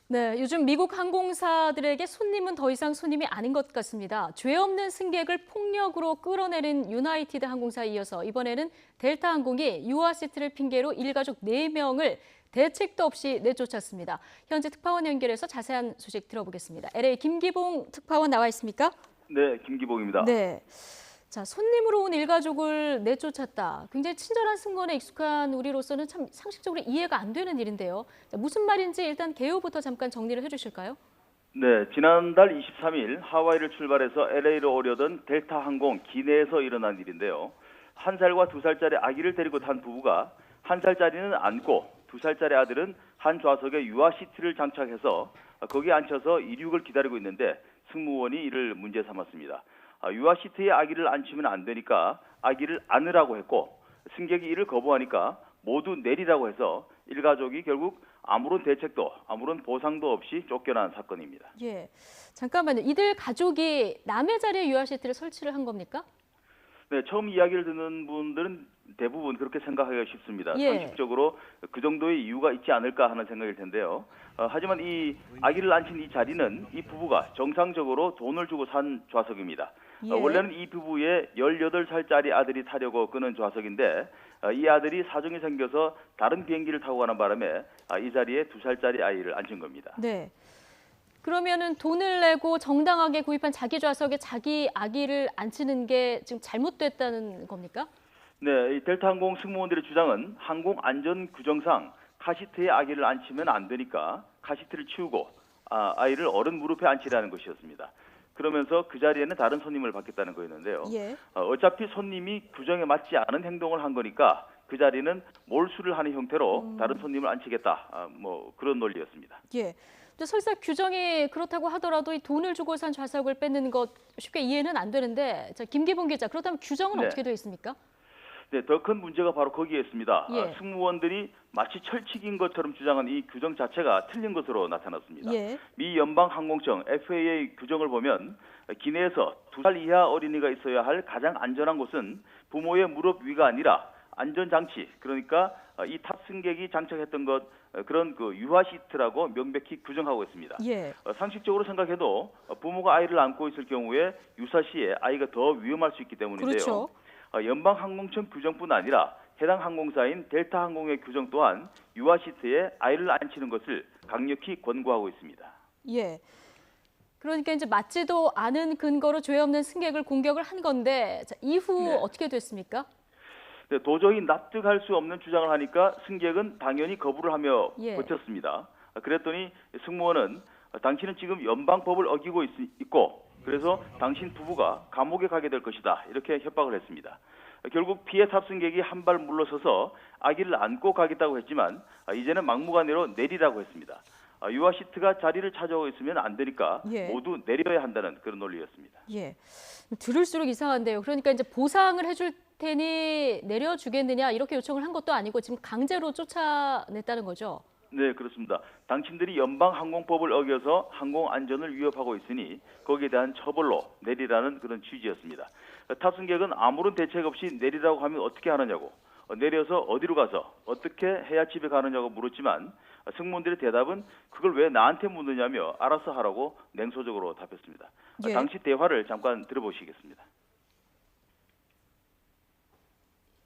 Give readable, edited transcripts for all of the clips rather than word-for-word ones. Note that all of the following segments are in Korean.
네, 요즘 미국 항공사들에게 손님은 더 이상 손님이 아닌 것 같습니다. 죄 없는 승객을 폭력으로 끌어내린 유나이티드 항공사에 이어서 이번에는 델타 항공이 유아 시트를 핑계로 일가족 4명을 대책도 없이 내쫓았습니다. 현재 특파원 연결해서 자세한 소식 들어보겠습니다. LA 김기봉 특파원 나와 있습니까? 네, 김기봉입니다. 네. 자, 손님으로 온 일가족을 내쫓았다. 굉장히 친절한 승무원에 익숙한 우리로서는 참 상식적으로 이해가 안 되는 일인데요. 자, 무슨 말인지 일단 개요부터 잠깐 정리를 해주실까요? 네, 지난달 23일 하와이를 출발해서 LA로 오려던 델타 항공 기내에서 일어난 일인데요. 1살과 2살짜리 아기를 데리고 탄 부부가 1살짜리는 안고 2살짜리 아들은 한 좌석에 유아 시트를 장착해서 거기에 앉혀서 이륙을 기다리고 있는데 승무원이 이를 문제 삼았습니다. 유아 시트에 아기를 앉히면 안 되니까 아기를 안으라고 했고 승객이 이를 거부하니까 모두 내리라고 해서 일가족이 결국 아무런 대책도 아무런 보상도 없이 쫓겨난 사건입니다. 예. 잠깐만요. 이들 가족이 남의 자리에 유아 시트를 설치를 한 겁니까? 네, 처음 이야기를 듣는 분들은 대부분 그렇게 생각하기가 쉽습니다. 예. 상식적으로 그 정도의 이유가 있지 않을까 하는 생각일 텐데요. 하지만 이 아기를 앉힌 이 자리는 이 부부가 정상적으로 돈을 주고 산 좌석입니다. 예. 원래는 이 부부의 18살짜리 아들이 타려고 끄는 좌석인데 이 아들이 사정이 생겨서 다른 비행기를 타고 가는 바람에 이 자리에 2살짜리 아이를 앉힌 겁니다. 네. 그러면은 돈을 내고 정당하게 구입한 자기 좌석에 자기 아기를 앉히는 게 지금 잘못됐다는 겁니까? 네, 이 델타 항공 승무원들의 주장은 항공 안전 규정상 카시트에 아기를 앉히면 안 되니까 카시트를 치우고 아이를 어른 무릎에 앉히라는 것이었습니다. 그러면서 그 자리에는 다른 손님을 받겠다는 거였는데요. 예. 어차피 손님이 규정에 맞지 않은 행동을 한 거니까 그 자리는 몰수를 하는 형태로 다른 손님을 앉히겠다. 뭐 그런 논리였습니다. 예. 근데 설사 규정이 그렇다고 하더라도 이 돈을 주고 산 좌석을 뺏는 것 쉽게 이해는 안 되는데, 자, 김기봉 기자, 그렇다면 규정은 네. 어떻게 되어 있습니까? 네, 더 큰 문제가 바로 거기에 있습니다. 예. 승무원들이 마치 철칙인 것처럼 주장한 이 규정 자체가 틀린 것으로 나타났습니다. 예. 미 연방항공청 FAA 규정을 보면 기내에서 2살 이하 어린이가 있어야 할 가장 안전한 곳은 부모의 무릎 위가 아니라 안전장치, 그러니까 이 탑승객이 장착했던 것 그런 그 유아 시트라고 명백히 규정하고 있습니다. 예. 상식적으로 생각해도 부모가 아이를 안고 있을 경우에 유사 시에 아이가 더 위험할 수 있기 때문인데요. 그렇죠. 연방항공청 규정뿐 아니라 해당 항공사인 델타 항공의 규정 또한 유아 시트에 아이를 앉히는 것을 강력히 권고하고 있습니다. 예. 그러니까 이제 맞지도 않은 근거로 죄 없는 승객을 공격을 한 건데, 자, 이후 네. 어떻게 됐습니까? 네, 도저히 납득할 수 없는 주장을 하니까 승객은 당연히 거부를 하며 예. 버텼습니다. 그랬더니 승무원은 당신은 지금 연방법을 어기고 있고 그래서 당신 부부가 감옥에 가게 될 것이다 이렇게 협박을 했습니다. 결국 피해 탑승객이 한 발 물러서서 아기를 안고 가겠다고 했지만 이제는 막무가내로 내리라고 했습니다. 유아 시트가 자리를 차지하고 있으면 안 되니까 예. 모두 내려야 한다는 그런 논리였습니다. 예. 들을수록 이상한데요. 그러니까 이제 보상을 해줄 테니 내려주겠느냐 이렇게 요청을 한 것도 아니고 지금 강제로 쫓아냈다는 거죠. 네, 그렇습니다. 당신들이 연방항공법을 어겨서 항공 안전을 위협하고 있으니 거기에 대한 처벌로 내리라는 그런 취지였습니다. 탑승객은 아무런 대책 없이 내리라고 하면 어떻게 하느냐고, 내려서 어디로 가서 어떻게 해야 집에 가느냐고 물었지만 승무원들의 대답은 그걸 왜 나한테 묻느냐며 알아서 하라고 냉소적으로 답했습니다. 예. 당시 대화를 잠깐 들어보시겠습니다.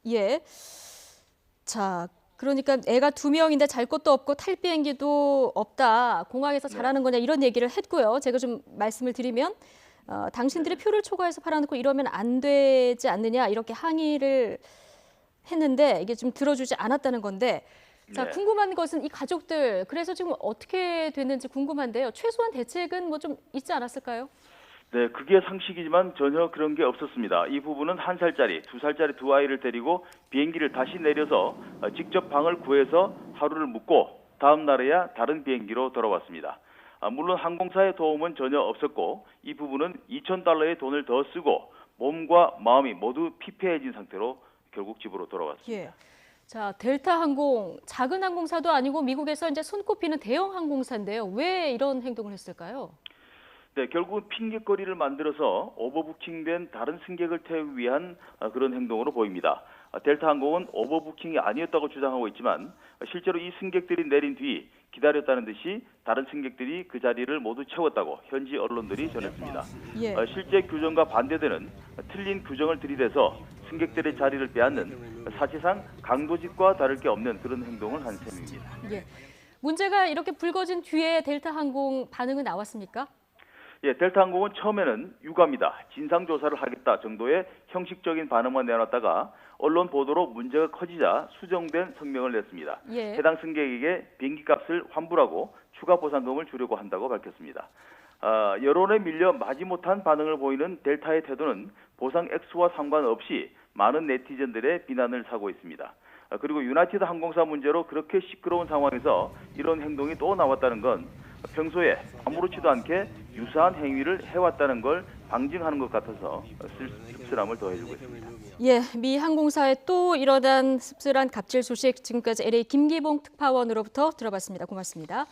예. 자, 그러니까 애가 2명인데 잘 것도 없고 탈 비행기도 없다. 공항에서 잘하는 거냐 이런 얘기를 했고요. 제가 좀 말씀을 드리면 당신들이 표를 초과해서 팔아놓고 이러면 안 되지 않느냐 이렇게 항의를 했는데 이게 좀 들어주지 않았다는 건데 자, 네. 궁금한 것은 이 가족들 그래서 지금 어떻게 됐는지 궁금한데요. 최소한 대책은 뭐 좀 있지 않았을까요? 네, 그게 상식이지만 전혀 그런 게 없었습니다. 이 부부는 1살짜리, 2살짜리 두 아이를 데리고 비행기를 다시 내려서 직접 방을 구해서 하루를 묵고 다음 날에야 다른 비행기로 돌아왔습니다. 물론 항공사의 도움은 전혀 없었고 이 부부는 $2,000의 돈을 더 쓰고 몸과 마음이 모두 피폐해진 상태로 결국 집으로 돌아왔습니다. 예. 자, 델타 항공 작은 항공사도 아니고 미국에서 이제 손꼽히는 대형 항공사인데요. 왜 이런 행동을 했을까요? 네, 결국은 핑계거리를 만들어서 오버부킹된 다른 승객을 태우기 위한 그런 행동으로 보입니다. 델타 항공은 오버부킹이 아니었다고 주장하고 있지만 실제로 이 승객들이 내린 뒤 기다렸다는 듯이 다른 승객들이 그 자리를 모두 채웠다고 현지 언론들이 전했습니다. 예. 실제 규정과 반대되는 틀린 규정을 들이대서 승객들의 자리를 빼앗는 사실상 강도짓과 다를 게 없는 그런 행동을 한 셈입니다. 예. 문제가 이렇게 불거진 뒤에 델타 항공 반응은 나왔습니까? 예, 델타 항공은 처음에는 유감이다, 진상 조사를 하겠다 정도의 형식적인 반응만 내놨다가 언론 보도로 문제가 커지자 수정된 성명을 냈습니다. 예. 해당 승객에게 비행기값을 환불하고 추가 보상금을 주려고 한다고 밝혔습니다. 여론에 밀려 마지못한 반응을 보이는 델타의 태도는 보상 액수와 상관없이 많은 네티즌들의 비난을 사고 있습니다. 그리고 유나이티드 항공사 문제로 그렇게 시끄러운 상황에서 이런 행동이 또 나왔다는 건 평소에 아무렇지도 않게 유사한 행위를 해왔다는 걸 방증하는 것 같아서 씁쓸함을 더해주고 있습니다. 예, 미 항공사의 또 일어난 씁쓸한 갑질 소식 지금까지 LA 김기봉 특파원으로부터 들어봤습니다. 고맙습니다.